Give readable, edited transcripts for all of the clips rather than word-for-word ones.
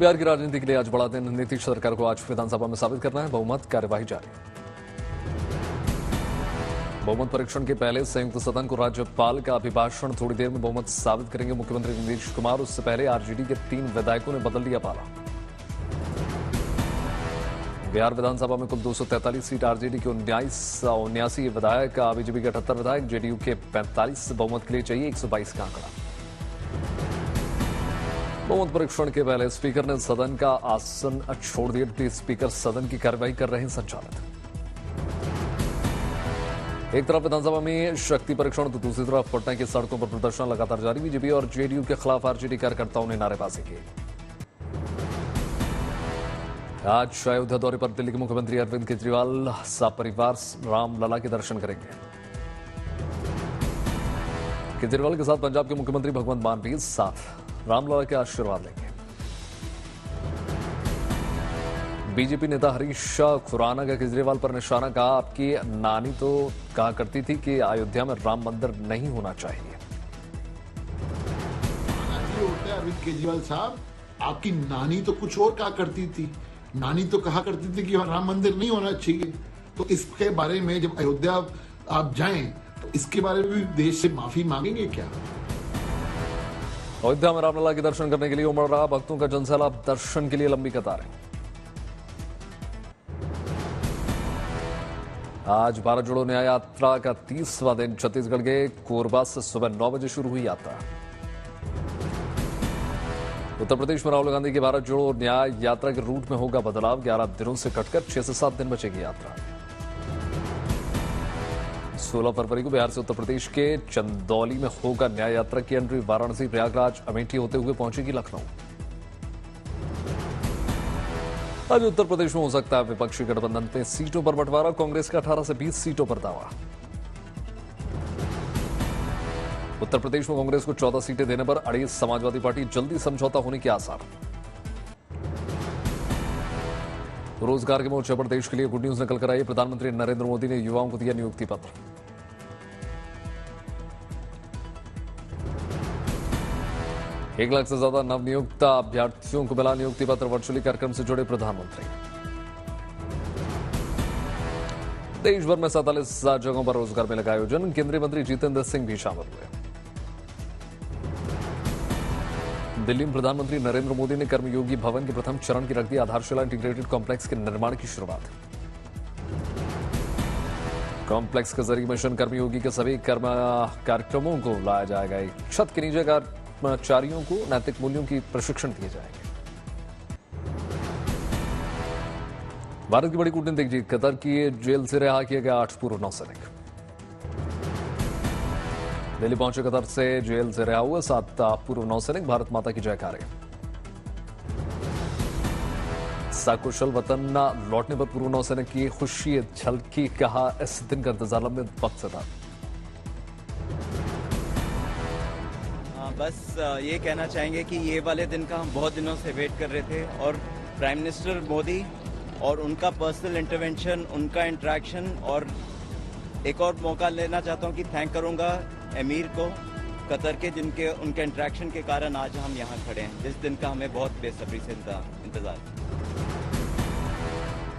बिहार की राजनीति के लिए आज बड़ा दिन। नीतीश सरकार को आज विधानसभा में साबित करना है बहुमत, कार्यवाही जारी। बहुमत परीक्षण के पहले संयुक्त सदन को राज्यपाल का अभिभाषण। थोड़ी देर में बहुमत साबित करेंगे मुख्यमंत्री नीतीश कुमार। उससे पहले आरजेडी के 3 विधायकों ने बदल दिया पाला। बिहार विधानसभा में कुल 243 सीट, आरजेडी के 79 विधायक, बीजेपी के 78 विधायक, जेडीयू के 45। बहुमत के लिए चाहिए 122 का आंकड़ा। बहुमत परीक्षण के पहले स्पीकर ने सदन का आसन छोड़ दिया। डिप्टी स्पीकर सदन की कार्यवाही कर रहे हैं संचालित। एक तरफ विधानसभा में शक्ति परीक्षण तो दूसरी तरफ पटना की सड़कों पर प्रदर्शन लगातार जारी। बीजेपी और जेडीयू के खिलाफ आरजेडी कार्यकर्ताओं ने नारेबाजी की। आज अयोध्या दौरे पर दिल्ली के मुख्यमंत्री अरविंद केजरीवाल सपरिवार रामलला के दर्शन करेंगे। केजरीवाल के साथ पंजाब के मुख्यमंत्री भगवंत मान भी साथ रामलला के आशीर्वाद लेंगे। बीजेपी नेता हरीश खुराना का केजरीवाल पर निशाना। कहा, आपकी नानी तो कहा करती थी कि अयोध्या में राम मंदिर नहीं होना चाहिए। अरविंद केजरीवाल साहब, आपकी नानी तो कुछ और कहा करती थी। नानी तो कहा करती थी कि राम मंदिर नहीं होना चाहिए। तो इसके बारे में जब अयोध्या आप जाएं तो इसके बारे में भी देश से माफी मांगेंगे क्या? अयोध्या में रामलला के दर्शन करने के लिए उमड़ रहा भक्तों का जनसैलाब। दर्शन के लिए लंबी कतारें। आज भारत जोड़ो न्याय यात्रा का 30वां दिन। छत्तीसगढ़ के कोरबा से सुबह 9 बजे शुरू हुई यात्रा। उत्तर प्रदेश में राहुल गांधी की भारत जोड़ो न्याय यात्रा के रूट में होगा बदलाव। 11 दिनों से कटकर 6 से 7 दिन बचेगी यात्रा। 16 फरवरी को बिहार से उत्तर प्रदेश के चंदौली में होगा न्याय यात्रा की एंट्री। वाराणसी, प्रयागराज, अमेठी होते हुए पहुंचेगी लखनऊ। आज उत्तर प्रदेश में हो सकता है विपक्षी गठबंधन में सीटों पर बंटवारा। कांग्रेस का 18 से 20 सीटों पर दावा। उत्तर प्रदेश में कांग्रेस को 14 सीटें देने पर अड़ी समाजवादी पार्टी। जल्दी समझौता होने के आसार। रोजगार के मोर्चे पर देश के लिए गुड न्यूज निकल कर आई। प्रधानमंत्री नरेंद्र मोदी ने युवाओं को दिया नियुक्ति पत्र। एक लाख से ज्यादा नवनियुक्त अभ्यर्थियों को मिला नियुक्ति पत्र। वर्चुअली कार्यक्रम से जुड़े प्रधानमंत्री। देश भर में 47 जगहों पर रोजगार मेले का आयोजन। केंद्रीय मंत्री जितेंद्र सिंह भी शामिल हुए। दिल्ली में प्रधानमंत्री नरेंद्र मोदी ने कर्मयोगी भवन के प्रथम चरण की रख दी आधारशिला। इंटीग्रेटेड कॉम्प्लेक्स के निर्माण की शुरुआत। कॉम्प्लेक्स के जरिए मिशन कर्मयोगी के सभी कार्यक्रमों को लाया जाएगा। एक छत के नीचे कर्मचारियों को नैतिक मूल्यों की प्रशिक्षण दिए जाएंगे। भारत की बड़ी कूटनीतिक जीत। कतर की जेल से रिहा किया गया 8 पूर्व नौसैनिक। दिल्ली पहुंचे कतर से जेल से रिहा हुए 7 पूर्व नौसैनिक। भारत माता की जयकारे। सकुशल वतन लौटने पर पूर्व नौसैनिक की खुशी झलकी। कहा, इस दिन का इंतजार लंबे वक्त से था। बस ये कहना चाहेंगे कि ये वाले दिन का हम बहुत दिनों से वेट कर रहे थे और प्राइम मिनिस्टर मोदी और उनका पर्सनल इंटरवेंशन, उनका इंटरेक्शन, और एक और मौका लेना चाहता हूं कि थैंक करूंगा एमीर को कतर के, जिनके उनके इंटरेक्शन के कारण आज हम यहां खड़े हैं। जिस दिन का हमें बहुत बेसब्री से इंतजार।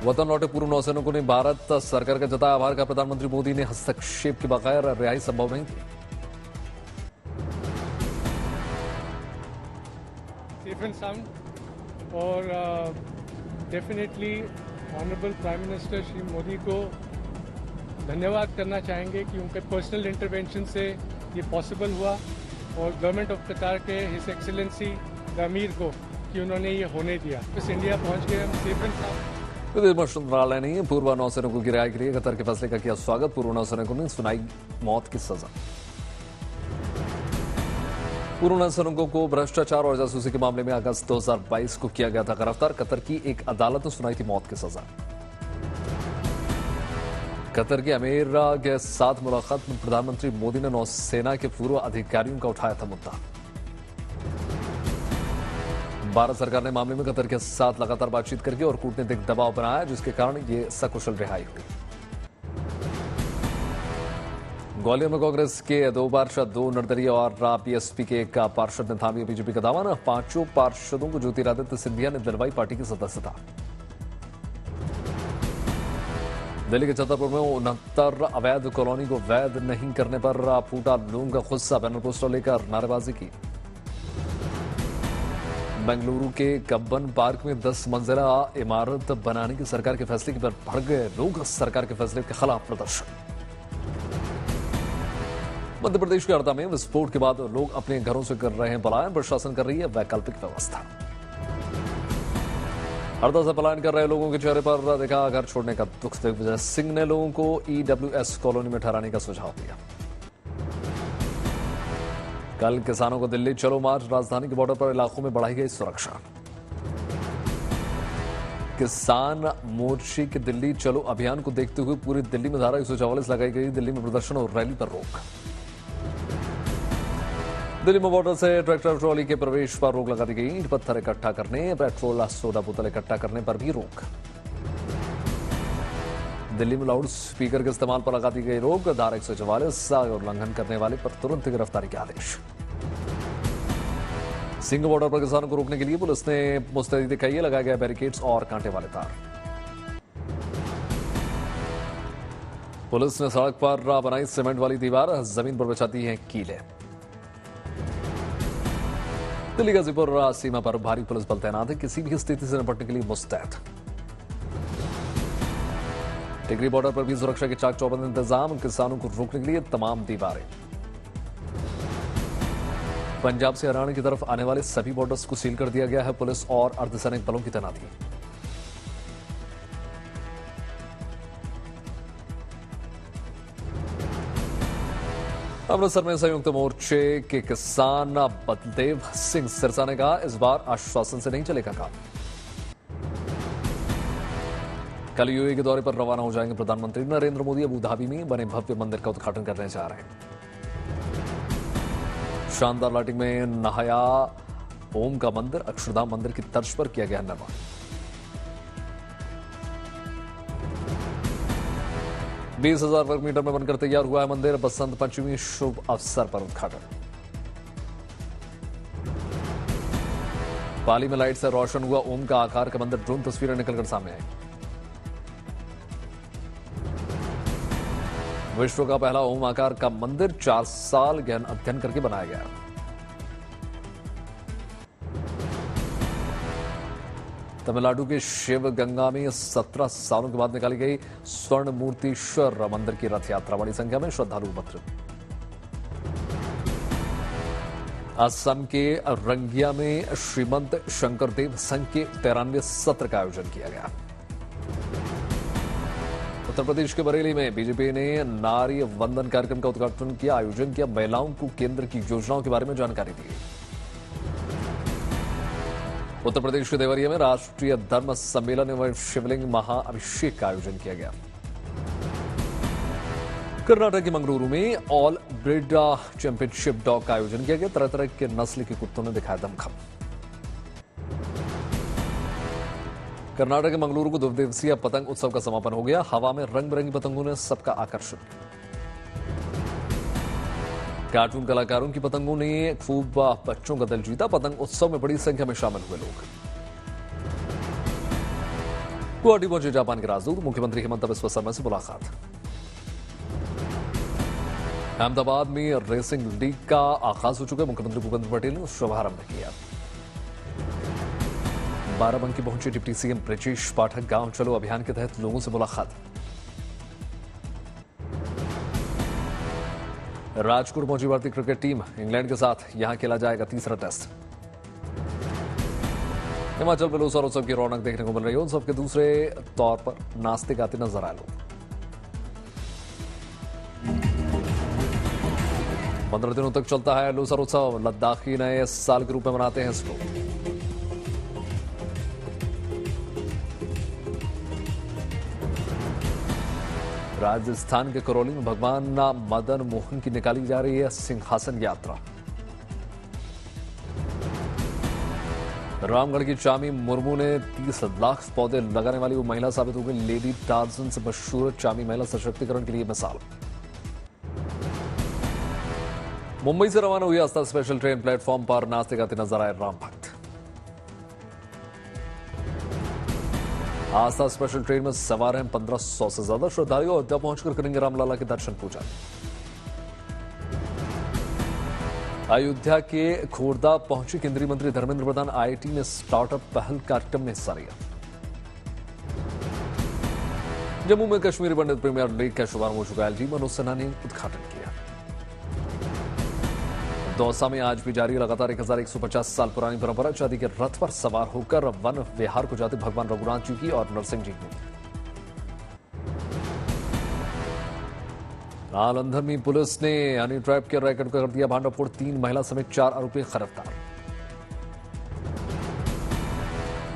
वतन लौटे पूर्व नौसैनिकों ने भारत सरकार का जताया आभार। का प्रधानमंत्री मोदी ने हस्तक्षेप के बगैर रिहाई संभव नहीं थी। सेफ एंड साउंड और definitely honourable prime minister Shri Modi को धन्यवाद करना चाहेंगे कि उनके पर्सनल इंटरवेंशन से ये पॉसिबल हुआ, और गवर्नमेंट ऑफ कतार के हिज एक्सीलेंसी द अमीर को कि उन्होंने ये होने दिया। बस इंडिया पहुंच गए हम सेफ एंड साउंड। विदेश मंत्रालय ने पूर्व नौसैनिकों की रिहाई के लिए कतर के फैसले का किया स्वागत। पूर्व नौसैनिकों ने सुनाई मौत की सजा। पूर्व नौसैनिकों को भ्रष्टाचार और जासूसी के मामले में अगस्त 2022 को किया गया था गिरफ्तार। कतर की एक अदालत ने सुनाई थी मौत की सजा। कतर के अमीर के साथ मुलाकात में प्रधानमंत्री मोदी ने नौसेना के पूर्व अधिकारियों का उठाया था मुद्दा। भारत सरकार ने मामले में कतर के साथ लगातार बातचीत करके और कूटनीतिक दबाव बनाया, जिसके कारण ये सकुशल रिहाई हुई। ग्वालियर में कांग्रेस के 2 पार्षद, 2 निर्दलीय और बीएसपी के 1 पार्षद ने थामी बीजेपी का दावा। 5 पार्षदों को ज्योतिरादित्य सिंधिया ने दिलवाई पार्टी की सदस्यता। दिल्ली के छतरपुर में 69 अवैध कॉलोनी को वैध नहीं करने पर फूटा लोगों का गुस्सा, बैनर पोस्टर लेकर नारेबाजी की। बेंगलुरु के कब्बन पार्क में 10 मंजिला इमारत बनाने की सरकार के फैसले पर भड़क गए लोग, सरकार के फैसले के खिलाफ प्रदर्शन। मध्य प्रदेश के हरदा में विस्फोट के बाद लोग अपने घरों से कर रहे हैं पलायन, प्रशासन कर रही है वैकल्पिक व्यवस्था। हरदा से पलायन कर रहे लोगों के चेहरे पर देखा घर छोड़ने का दुख। दिग्विजय सिंह ने लोगों को ईडब्ल्यूएस कॉलोनी में ठहराने का सुझाव दिया। कल किसानों को दिल्ली चलो मार्च, राजधानी के बॉर्डर पर इलाकों में बढ़ाई गई सुरक्षा। किसान मोर्चे के दिल्ली चलो अभियान को देखते हुए पूरी दिल्ली में धारा 144 लगाई गई। दिल्ली में प्रदर्शन और रैली पर रोक। दिल्ली में बॉर्डर से ट्रैक्टर ट्रॉली के प्रवेश पर रोक लगा दी गई। ईंट पत्थर इकट्ठा करने, पेट्रोल सोडा बोतल इकट्ठा करने पर भी रोक। दिल्ली में लाउड स्पीकर के इस्तेमाल पर लगा दी गई रोक। धारा 144 उल्लंघन करने वाले पर तुरंत गिरफ्तारी के आदेश। सिंह बॉर्डर पर किसानों को रोकने के लिए पुलिस ने मुस्तैदी दिखाई है, लगाए गए बैरिकेड्स और कांटे वाले तार। पुलिस ने सड़क पर बनाई सीमेंट वाली दीवार, जमीन पर बिछाती है कीले। दिल्ली गाजीपुर सीमा पर भारी पुलिस बल तैनात है, किसी भी स्थिति से निपटने के लिए मुस्तैद। टिकरी बॉर्डर पर भी सुरक्षा के चाक चौबंद इंतजाम, किसानों को रोकने के लिए तमाम दीवारें। पंजाब से हरियाणा की तरफ आने वाले सभी बॉर्डर्स को सील कर दिया गया है, पुलिस और अर्धसैनिक बलों की तैनाती। अमृतसर में संयुक्त मोर्चे के किसान बलदेव सिंह सिरसा ने कहा, इस बार आश्वासन से नहीं चलेगा काम। कल यूएई के दौरे पर रवाना हो जाएंगे प्रधानमंत्री नरेंद्र मोदी। अबू धाबी में बने भव्य मंदिर का उद्घाटन करने जा रहे हैं। शानदार लाइटिंग में नहाया ओम का मंदिर, अक्षरधाम मंदिर की तर्ज पर किया गया निर्माण। बीस 20,000 वर्ग मीटर में बनकर तैयार हुआ है मंदिर। बसंत पंचमी शुभ अवसर पर उद्घाटन। पाली में लाइट से रोशन हुआ ओम का आकार का मंदिर, ड्रोन तस्वीरें निकलकर सामने आई। विश्व का पहला ओम आकार का मंदिर 4 साल गहन अध्ययन करके बनाया गया। तमिलनाडु के शिव गंगा में 17 सालों के बाद निकाली गई स्वर्ण मूर्तिश्वर मंदिर की रथ यात्रा, बड़ी संख्या में श्रद्धालु उपस्थित। असम के रंगिया में श्रीमंत शंकरदेव संघ के 93वें सत्र का आयोजन किया गया। उत्तर प्रदेश के बरेली में बीजेपी ने नारी वंदन कार्यक्रम का उद्घाटन किया, आयोजन किया। महिलाओं को केंद्र की योजनाओं के बारे में जानकारी दी। उत्तर प्रदेश के देवरिया में राष्ट्रीय धर्म सम्मेलन एवं शिवलिंग महाअभिषेक का आयोजन किया गया। कर्नाटक के मंगलुरु में ऑल ब्रीड चैंपियनशिप डॉग का आयोजन किया गया। तरह तरह के नस्ल के कुत्तों ने दिखाया दमखम। कर्नाटक के मंगलुरु को 2 दिवसीय पतंग उत्सव का समापन हो गया। हवा में रंग बिरंगी पतंगों ने सबका आकर्षण। कार्टून कलाकारों की पतंगों ने खूब बच्चों का दिल जीता। पतंग उत्सव में बड़ी संख्या में शामिल हुए लोग। गुवाहाटी पहुंचे जापान के राजदूत, मुख्यमंत्री हेमंत बिस्वा शर्मा से मुलाकात। अहमदाबाद में रेसिंग लीग का आगाज हो चुका है, मुख्यमंत्री भूपेंद्र पटेल ने शुभारंभ किया। बाराबंकी पहुंचे डिप्टी सीएम ब्रजेश पाठक, गांव चलो अभियान के तहत लोगों से मुलाकात। राजकोट पहुंची भारतीय क्रिकेट टीम, इंग्लैंड के साथ यहां खेला जाएगा तीसरा टेस्ट। हिमाचल में लोसार उत्सव की रौनक देखने को मिल रही है। उत्सव के दूसरे तौर पर नाचते गाते नजर आए लोग। 15 दिनों तक चलता है लोसार उत्सव। लद्दाखी नए साल के रूप में मनाते हैं इसको। राजस्थान के करौली में भगवान मदन मोहन की निकाली जा रही है सिंहासन यात्रा। रामगढ़ की चामी मुर्मू ने 30 लाख पौधे लगाने वाली वो महिला साबित हो गई। लेडी टार्जन से मशहूर चामी महिला सशक्तिकरण के लिए मिसाल। मुंबई से रवाना हुई आस्था स्पेशल ट्रेन प्लेटफॉर्म पर नाचते गाते नजर आए राम भक्त। आस्था स्पेशल ट्रेन में सवार हैं 1500 से ज्यादा श्रद्धालु। अयोध्या पहुंचकर करेंगे रामलला के दर्शन पूजा। अयोध्या के खोरदा पहुंचे केंद्रीय मंत्री धर्मेंद्र प्रधान। आईआईटी में स्टार्टअप पहल कार्यक्रम में हिस्सा लिया। जम्मू में कश्मीरी पंडित प्रीमियर लीग का शुभारंभ हो चुका है। एलजी मनोज सिन्हा ने उद्घाटन किया। दौसा में आज भी जारी लगातार 1150 साल पुरानी परंपरा। चांदी के रथ पर सवार होकर वन विहार को जाते भगवान रघुनाथ जी की और नरसिंह जी की। नालंदा में पुलिस ने हनी ट्रैप के रैकेट को कर दिया भांडाफोड़। 3 महिला समेत 4 आरोपी गिरफ्तार।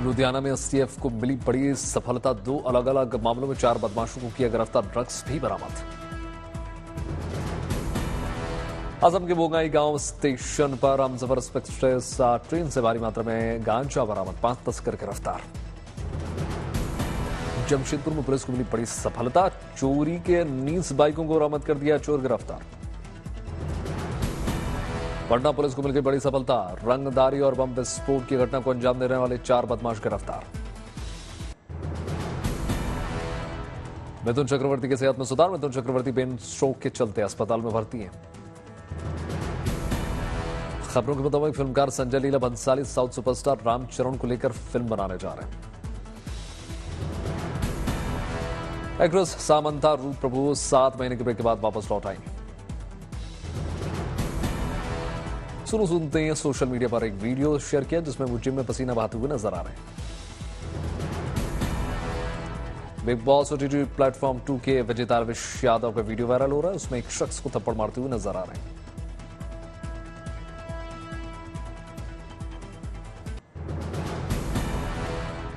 लुधियाना में एसटीएफ को मिली बड़ी सफलता। 2 अलग अलग मामलों में 4 बदमाशों को किया गिरफ्तार। ड्रग्स भी बरामद। असम के बोंगाई गांव स्टेशन पर हमसफर एक्सप्रेस ट्रेन से भारी मात्रा में गांजा बरामद। 5 तस्कर गिरफ्तार। जमशेदपुर में पुलिस को मिली बड़ी सफलता। चोरी के 19 बाइकों को बरामद कर दिया। चोर गिरफ्तार। पटना पुलिस को मिल गई बड़ी सफलता। रंगदारी और बम विस्फोट की घटना को अंजाम देने वाले 4 बदमाश गिरफ्तार। मिथुन चक्रवर्ती की सेहत में सुधार। मिथुन चक्रवर्ती ब्रेन स्ट्रोक के चलते अस्पताल में भर्ती हैं। खबरों के मुताबिक फिल्मकार संजय लीला भंसाली साउथ सुपरस्टार रामचरण को लेकर फिल्म बनाने जा रहे हैं। एक्ट्रेस सामंथा रूप प्रभु 7 महीने के ब्रेक के बाद वापस लौट आई। सुनते हैं सोशल मीडिया पर एक वीडियो शेयर किया जिसमें वो जिम में पसीना बहाते हुए नजर आ रहे हैं। बिग बॉस ओटीटी प्लेटफॉर्म 2 के विजेता रविश यादव का वीडियो वायरल हो रहा है। उसमें एक शख्स को थप्पड़ मारते हुए नजर आ रहे हैं।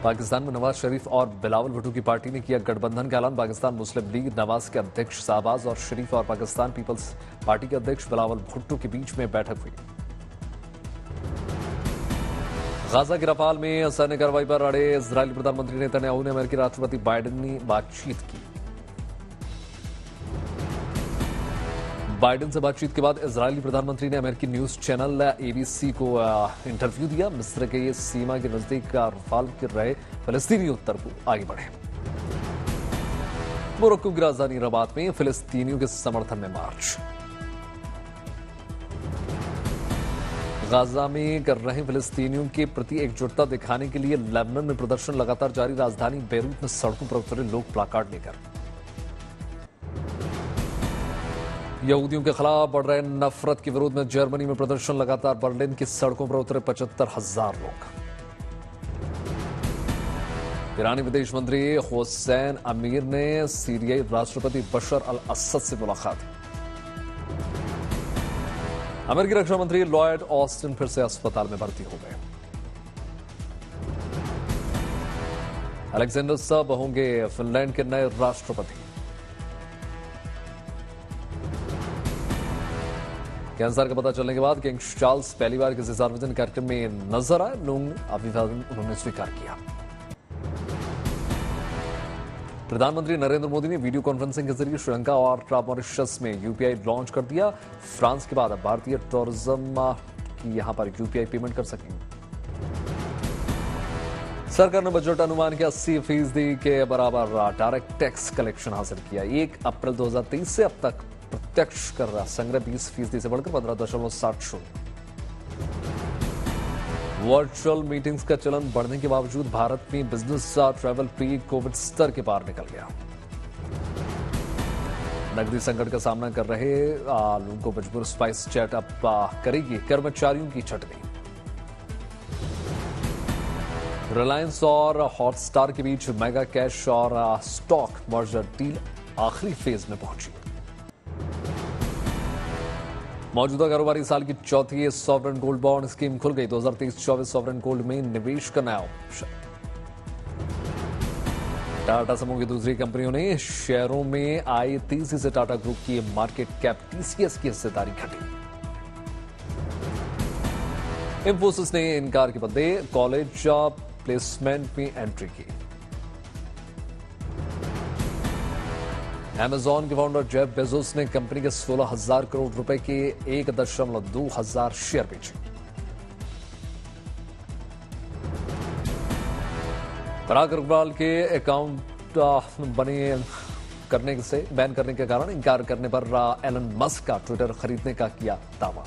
पाकिस्तान में नवाज शरीफ और बिलावल भुट्टो की पार्टी ने किया गठबंधन का ऐलान। पाकिस्तान मुस्लिम लीग नवाज के अध्यक्ष शाहबाज और शरीफ और पाकिस्तान पीपल्स पार्टी के अध्यक्ष बिलावल भुट्टो के बीच में बैठक हुई। गाजा के रफाल में सैन्य कार्रवाई पर अड़े इजरायली प्रधानमंत्री नेतन्याहू ने अमेरिकी राष्ट्रपति बाइडेन ने बातचीत की। बाइडेन से बातचीत के बाद इजरायली प्रधानमंत्री ने अमेरिकी न्यूज चैनल एबीसी को इंटरव्यू दिया। मिस्र के सीमा के नजदीक रफाल गिर रहे फिलिस्तीनी उत्तर को आगे बढ़े। मोरक्को की राजधानी रबात में फिलिस्तीनियों के समर्थन में मार्च। गाजा में कर रहे फिलिस्तीनियों के प्रति एकजुटता दिखाने के लिए लेबनान में प्रदर्शन लगातार जारी। राजधानी बेरूत में सड़कों पर उतरे लोग प्लाकार्ड लेकर। यहूदियों के खिलाफ बढ़ रहे नफरत के विरोध में जर्मनी में प्रदर्शन लगातार। बर्लिन की सड़कों पर उतरे 75,000 लोग। ईरानी विदेश मंत्री हुसैन अमीर ने सीरियाई राष्ट्रपति बशर अल असद से मुलाकात। अमेरिकी रक्षा मंत्री लॉयड ऑस्टिन फिर से अस्पताल में भर्ती हो गए। अलेक्जेंडर सब होंगे फिनलैंड के नए राष्ट्रपति। कैंसर का पता चलने के बाद किंग चार्ल्स पहली बार किसी सार्वजनिक कार्यक्रम में नजर आए। अभिवादन उन्होंने स्वीकार किया। प्रधानमंत्री नरेंद्र मोदी ने वीडियो कॉन्फ्रेंसिंग के जरिए श्रीलंका और मॉरिशस में यूपीआई लॉन्च कर दिया। फ्रांस के बाद अब भारतीय टूरिज्म की यहां पर यूपीआई पेमेंट कर सकेंगे। सरकार ने बजट अनुमान के 80% के बराबर डायरेक्ट टैक्स कलेक्शन हासिल किया। 1 अप्रैल 2023 से अब तक प्रत्यक्ष कर संग्रह 20% से बढ़कर 15.70। वर्चुअल मीटिंग्स का चलन बढ़ने के बावजूद भारत में बिजनेस ट्रैवल प्री कोविड स्तर के पार निकल गया। नकदी संकट का सामना कर रहे लोगों को मजबूर स्पाइस जेट अब करेगी कर्मचारियों की छटनी। रिलायंस और हॉटस्टार के बीच मेगा कैश और स्टॉक मर्जर डील आखिरी फेज में पहुंची। मौजूदा कारोबारी साल की चौथी सॉवरेन गोल्ड बॉन्ड स्कीम खुल गई। 2023-24 सॉवरेन गोल्ड में निवेश का नया ऑप्शन। टाटा समूह की दूसरी कंपनियों ने शेयरों में आई तेजी से टाटा ग्रुप की मार्केट कैप टीसीएस की हिस्सेदारी घटी। इंफोसिस ने इनकार के बदले कॉलेज प्लेसमेंट में एंट्री की। अमेजॉन के फाउंडर जेफ बेजोस ने कंपनी के 16,000 करोड़ रुपए के 1.2 हजार शेयर बेचे। पराग अग्रवाल के अकाउंट बैन करने के कारण इनकार करने पर एलन मस्क का ट्विटर खरीदने का किया दावा।